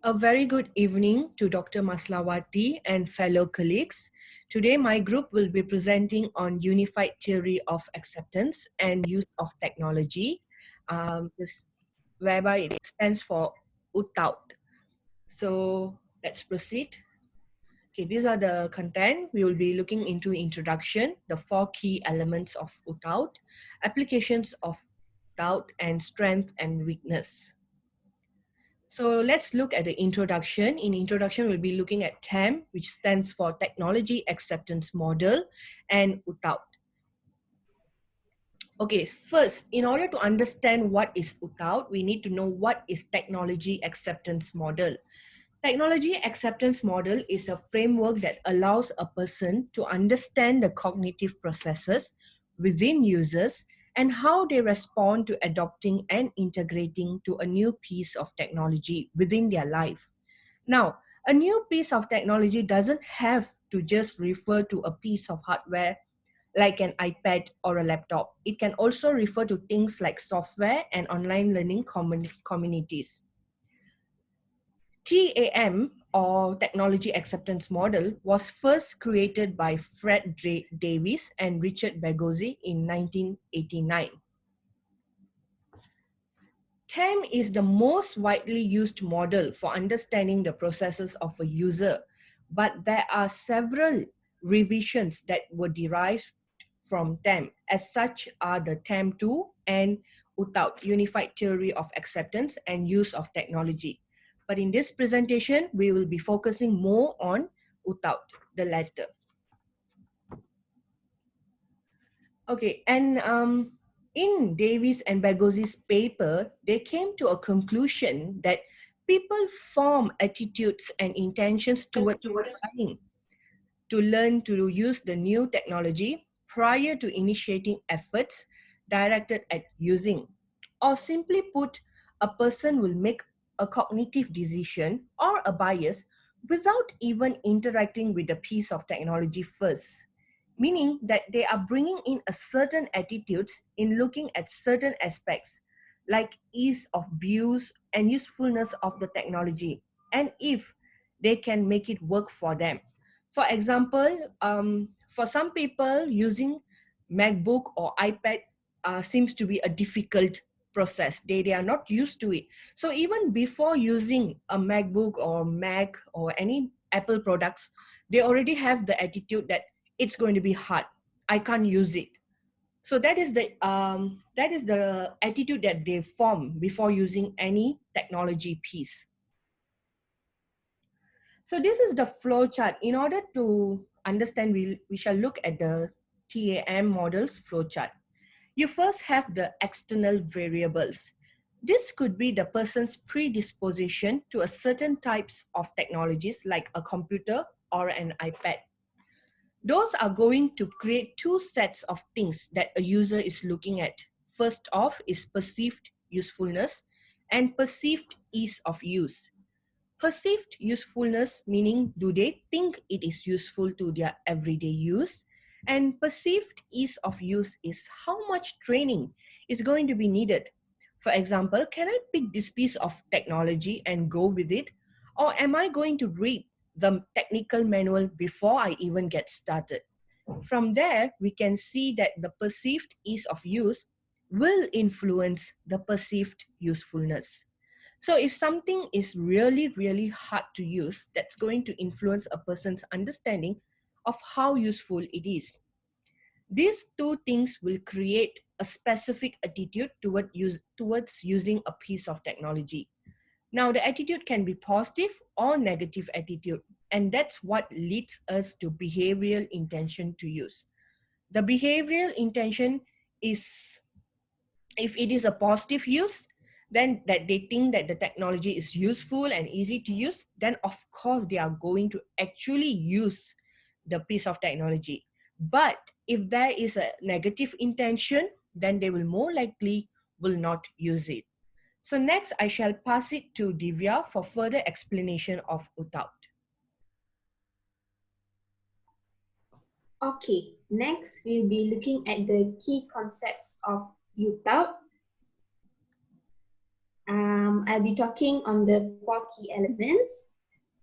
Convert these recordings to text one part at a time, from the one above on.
A very good evening to Dr. Maslawati and fellow colleagues. Today, my group will be presenting on Unified Theory of Acceptance and Use of Technology, whereby it stands for Utaut. So let's proceed. Okay, these are the content. We will be looking into introduction, the 4 key elements of Utaut, applications of Utaut, and strength and weakness. So let's look at the introduction. In introduction, we'll be looking at TAM, which stands for Technology Acceptance Model, and Utaut. Okay, first, in order to understand what is Utaut, we need to know what is Technology Acceptance Model. Technology Acceptance Model is a framework that allows a person to understand the cognitive processes within users and how they respond to adopting and integrating to a new piece of technology within their life. Now, a new piece of technology doesn't have to just refer to a piece of hardware like an iPad or a laptop. It can also refer to things like software and online learning communities. TAM, or Technology Acceptance Model, was first created by Fred Davis and Richard Bagozzi in 1989. TAM is the most widely used model for understanding the processes of a user, but there are several revisions that were derived from TAM. As such are the TAM2 and Utaut, Unified Theory of Acceptance and Use of Technology. But in this presentation, we will be focusing more on Utaut, the latter. Okay, and in Davis and Bagozzi's paper, they came to a conclusion that people form attitudes and intentions towards trying to learn to use the new technology prior to initiating efforts directed at using. Or simply put, a person will make a cognitive decision or a bias without even interacting with a piece of technology first, meaning that they are bringing in a certain attitudes in looking at certain aspects like ease of views and usefulness of the technology, and if they can make it work for them. For example, for some people, using MacBook or iPad seems to be a difficult process. They are not used to it. So even before using a MacBook or Mac or any Apple products, they already have the attitude that it's going to be hard. I can't use it. So that is the attitude that they form before using any technology piece. So this is the flow chart. In order to understand, we shall look at the TAM model's flow chart. You first have the external variables. This could be the person's predisposition to a certain types of technologies like a computer or an iPad. Those are going to create two sets of things that a user is looking at. First off is perceived usefulness and perceived ease of use. Perceived usefulness meaning do they think it is useful to their everyday use, and perceived ease of use is how much training is going to be needed. For example, can I pick this piece of technology and go with it, or am I going to read the technical manual before I even get started? From there, we can see that the perceived ease of use will influence the perceived usefulness. So if something is really, really hard to use, that's going to influence a person's understanding of how useful it is. These two things will create a specific attitude towards using a piece of technology. Now, the attitude can be positive or negative attitude, and that's what leads us to behavioral intention to use. The behavioral intention is, if it is a positive use, then that they think that the technology is useful and easy to use, then of course they are going to actually use the piece of technology. But if there is a negative intention, then they will more likely will not use it. So next, I shall pass it to Divya for further explanation of Utaut. Okay, next we'll be looking at the key concepts of Utaut. I'll be talking on the 4 key elements.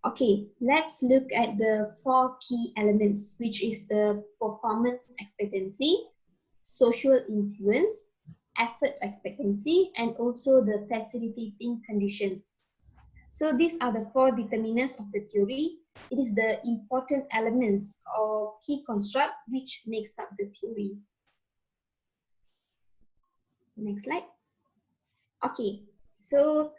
Okay, let's look at the 4 key elements, which is the performance expectancy, social influence, effort expectancy, and also the facilitating conditions. So these are the 4 determinants of the theory. It is the important elements or key construct which makes up the theory. Next slide. Okay, so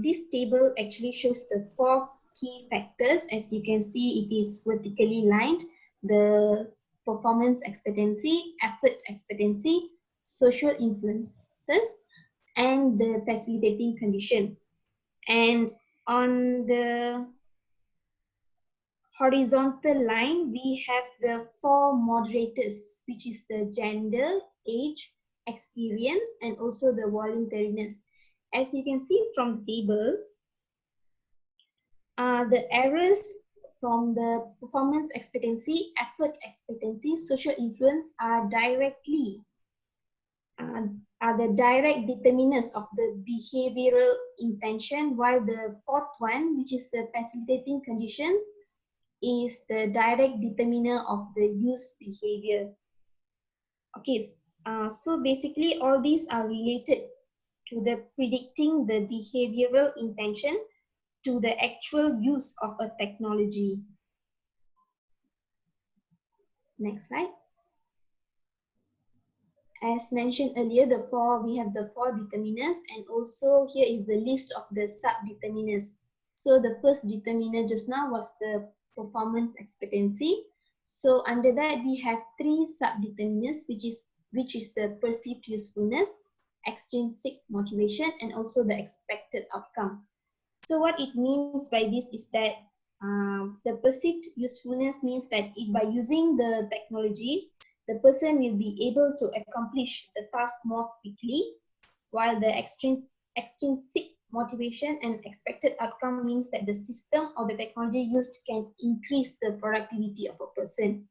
this table actually shows the 4 key factors. As you can see, it is vertically lined. The performance expectancy, effort expectancy, social influences, and the facilitating conditions. And on the horizontal line, we have the 4 moderators, which is the gender, age, experience, and also the voluntariness. As you can see from the table, the errors from the performance expectancy, effort expectancy, social influence are the direct determinants of the behavioral intention, while the fourth one, which is the facilitating conditions, is the direct determiner of the use behavior. Okay, so basically all these are related to the predicting the behavioral intention to the actual use of a technology. Next slide. As mentioned earlier, we have the 4 determinants, and also here is the list of the sub-determinants. So the first determiner just now was the performance expectancy. So under that we have 3 sub-determinants, which is the perceived usefulness, extrinsic motivation, and also the expected outcome. So what it means by this is that the perceived usefulness means that if by using the technology, the person will be able to accomplish the task more quickly, while the extrinsic motivation and expected outcome means that the system or the technology used can increase the productivity of a person.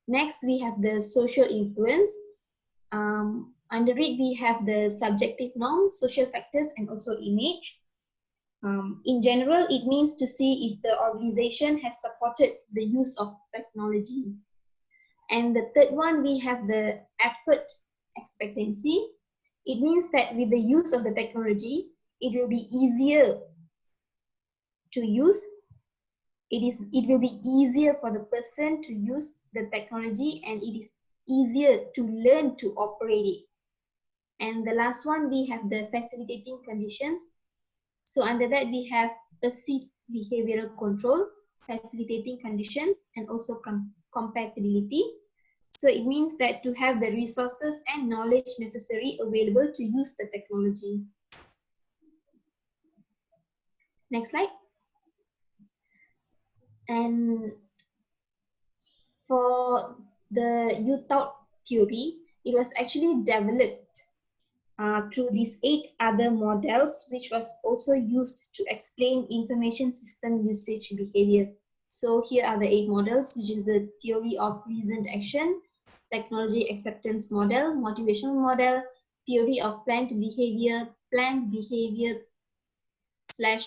Next, we have the social influence. Under it, we have the subjective norms, social factors, and also image. In general, it means to see if the organization has supported the use of technology. And the third one, we have the effort expectancy. It means that with the use of the technology, it will be easier to use. It will be easier for the person to use the technology, and it is easier to learn to operate it. And the last one, we have the facilitating conditions. So under that, we have perceived behavioral control, facilitating conditions, and also compatibility. So it means that to have the resources and knowledge necessary available to use the technology. Next slide. And for the Utaut theory, it was actually developed through these 8 other models, which was also used to explain information system usage behavior. So here are the 8 models, which is the theory of reasoned action, technology acceptance model, motivational model, theory of planned behavior /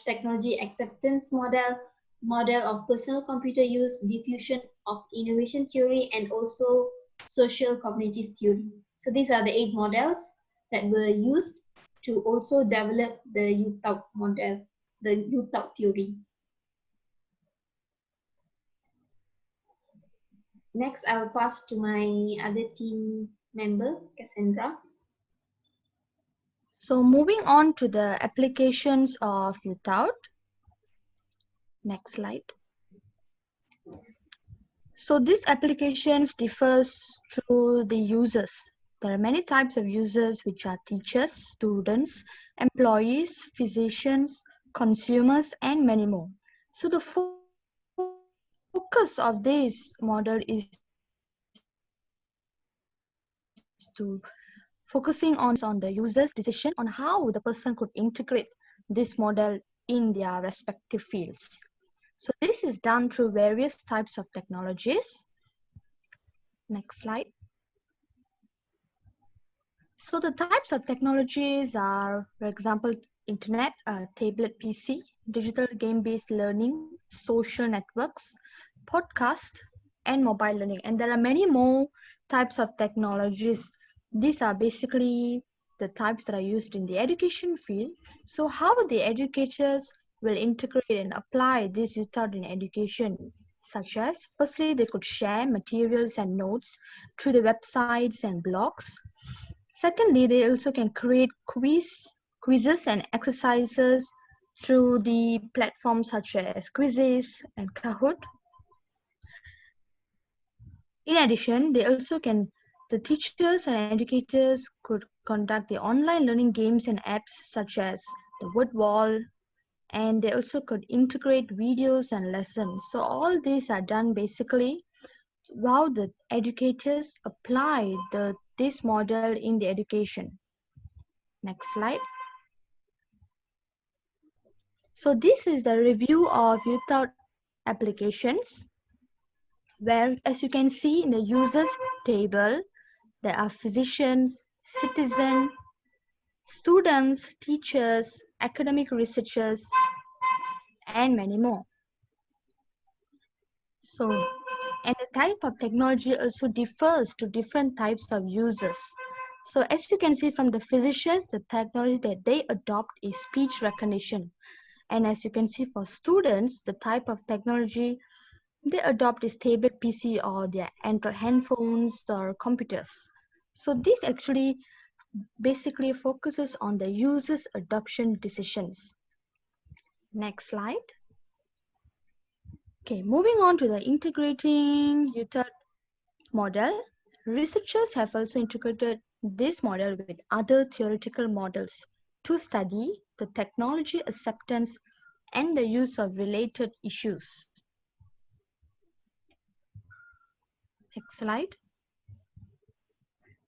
technology acceptance model, model of personal computer use, diffusion of innovation theory, and also social cognitive theory. So these are the 8 models that were used to also develop the Utaut model, the Utaut theory. Next, I'll pass to my other team member, Cassandra. So moving on to the applications of Utaut. Next slide. So these applications differs through the users. There are many types of users, which are teachers, students, employees, physicians, consumers, and many more. So the focus of this model is to focusing on the users' decision on how the person could integrate this model in their respective fields. So this is done through various types of technologies. Next slide. So the types of technologies are, for example, internet, tablet PC, digital game-based learning, social networks, podcast, and mobile learning. And there are many more types of technologies. These are basically the types that are used in the education field. So how the educators will integrate and apply this Utaut in education, such as, firstly, they could share materials and notes through the websites and blogs. Secondly, they also can create quizzes and exercises through the platforms such as Quizzes and Kahoot. In addition, the teachers and educators could conduct the online learning games and apps such as the word wall, and they also could integrate videos and lessons. So all these are done basically while the educators apply this model in the education. Next slide. So this is the review of Utaut applications, where as you can see in the users table, there are physicians, citizens, students, teachers, academic researchers, and many more. So, and the type of technology also differs to different types of users. So as you can see from the physicians, the technology that they adopt is speech recognition. And as you can see for students, the type of technology they adopt is tablet PC or their Android handphones or computers. So this actually basically focuses on the user's adoption decisions. Next slide. Okay, moving on to the integrating Utaut model. Researchers have also integrated this model with other theoretical models to study the technology acceptance and the use of related issues. Next slide.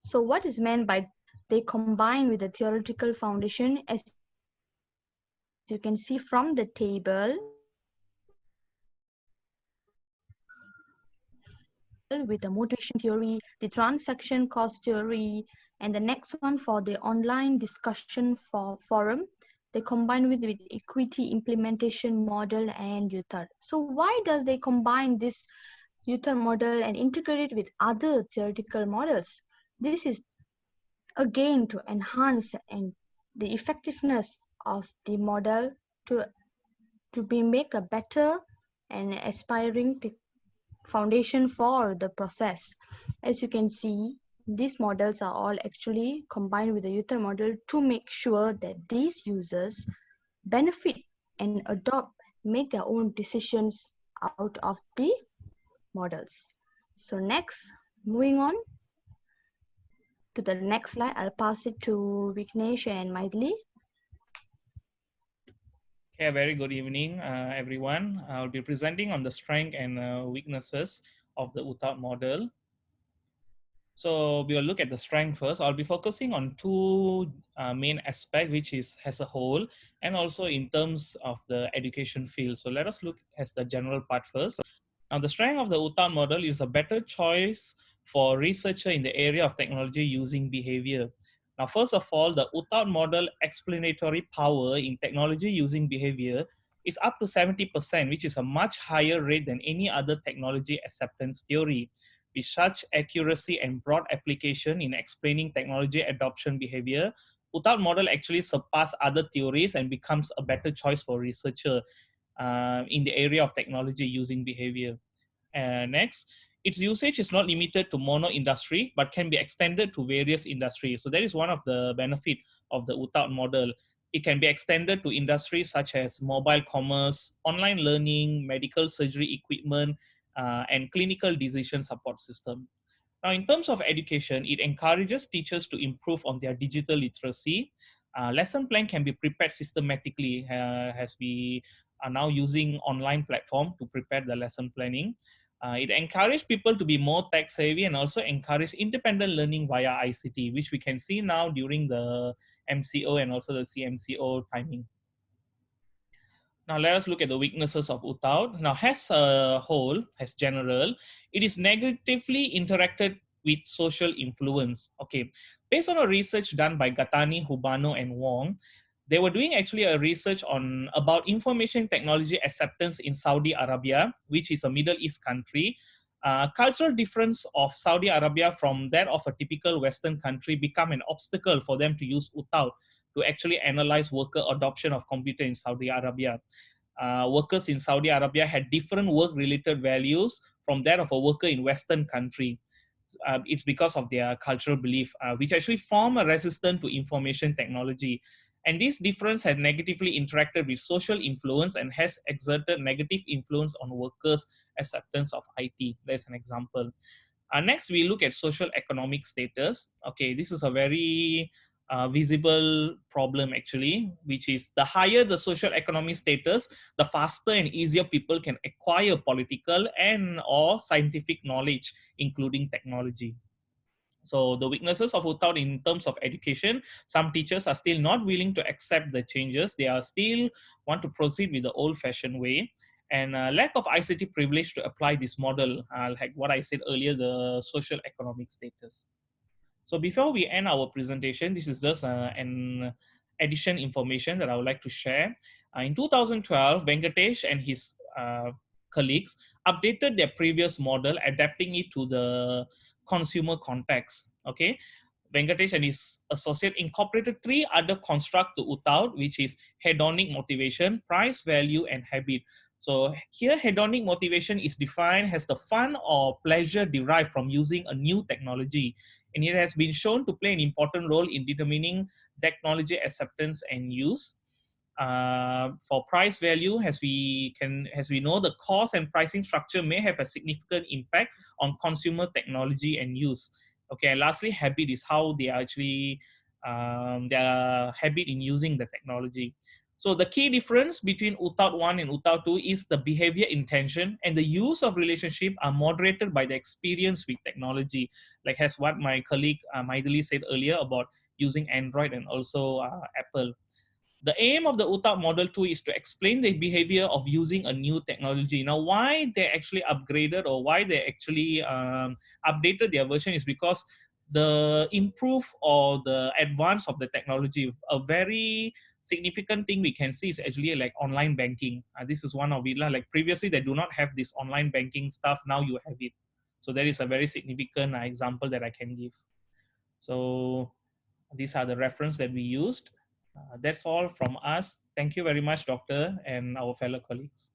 So what is meant by they combine with the theoretical foundation? As you can see from the table, with the motivation theory, the transaction cost theory, and the next one for the online discussion forum, they combine with equity implementation model and Utaut. So why does they combine this Utaut model and integrate it with other theoretical models? This is again to enhance and the effectiveness of the model to be make a better and aspiring foundation for the process. As you can see, these models are all actually combined with the Utaut model to make sure that these users benefit and adopt, make their own decisions out of the models. So next, moving on to the next slide, I'll pass it to Vignesh and Maithili. Okay, very good evening, everyone. I'll be presenting on the strength and weaknesses of the Utaut model. So we'll look at the strength first. I'll be focusing on two main aspects, which is as a whole, and also in terms of the education field. So let us look at the general part first. Now, the strength of the Utaut model is a better choice for researcher in the area of technology using behavior. Now, first of all, the Utaut model explanatory power in technology using behavior is up to 70%, which is a much higher rate than any other technology acceptance theory. With such accuracy and broad application in explaining technology adoption behavior, Utaut model actually surpass other theories and becomes a better choice for researcher in the area of technology using behavior. Next, its usage is not limited to mono industry, but can be extended to various industries. So that is one of the benefit of the Utaut model. It can be extended to industries such as mobile commerce, online learning, medical surgery equipment, and clinical decision support system. Now, in terms of education, it encourages teachers to improve on their digital literacy. Lesson plan can be prepared systematically as we are now using online platform to prepare the lesson planning. It encourages people to be more tech savvy and also encourage independent learning via ICT, which we can see now during the MCO and also the CMCO timing. Now let us look at the weaknesses of Utaut. Now, as a whole, as general, it is negatively interacted with social influence. Okay, Based on a research done by Gatani, Hubano, and Wong, they were doing actually a research on about information technology acceptance in Saudi Arabia, which is a Middle East country. Cultural difference of Saudi Arabia from that of a typical Western country become an obstacle for them to use Utaut to actually analyze worker adoption of computer in Saudi Arabia. Workers in Saudi Arabia had different work-related values from that of a worker in Western country. It's because of their cultural belief, which actually form a resistance to information technology. And this difference has negatively interacted with social influence and has exerted negative influence on workers' acceptance of IT. There's an example. Next, we look at social economic status. Okay, this is a very visible problem actually, which is the higher the social economic status, the faster and easier people can acquire political and or scientific knowledge, including technology. So the weaknesses of Utaut in terms of education, some teachers are still not willing to accept the changes. They are still want to proceed with the old-fashioned way. And lack of ICT privilege to apply this model, like what I said earlier, the social economic status. So before we end our presentation, this is just an addition information that I would like to share. In 2012, Venkatesh and his colleagues updated their previous model, adapting it to the consumer context. Okay, Venkatesh and his associate incorporated three other constructs to Utaut, which is hedonic motivation, price, value, and habit. So here, hedonic motivation is defined as the fun or pleasure derived from using a new technology, and it has been shown to play an important role in determining technology acceptance and use. For price value, as we know, the cost and pricing structure may have a significant impact on consumer technology and use. Okay, and lastly, habit is how they are actually their habit in using the technology. So the key difference between Utaut 1 and Utaut 2 is the behavior intention and the use of relationship are moderated by the experience with technology, like as what my colleague Maithili said earlier about using Android and also Apple. The aim of the Utaut Model 2 is to explain the behavior of using a new technology. Now, why they actually upgraded or why they actually updated their version is because the improve or the advance of the technology. A very significant thing we can see is actually like online banking. This is one of it. Like previously, they do not have this online banking stuff. Now you have it. So that is a very significant example that I can give. So these are the reference that we used. That's all from us. Thank you very much, Doctor, and our fellow colleagues.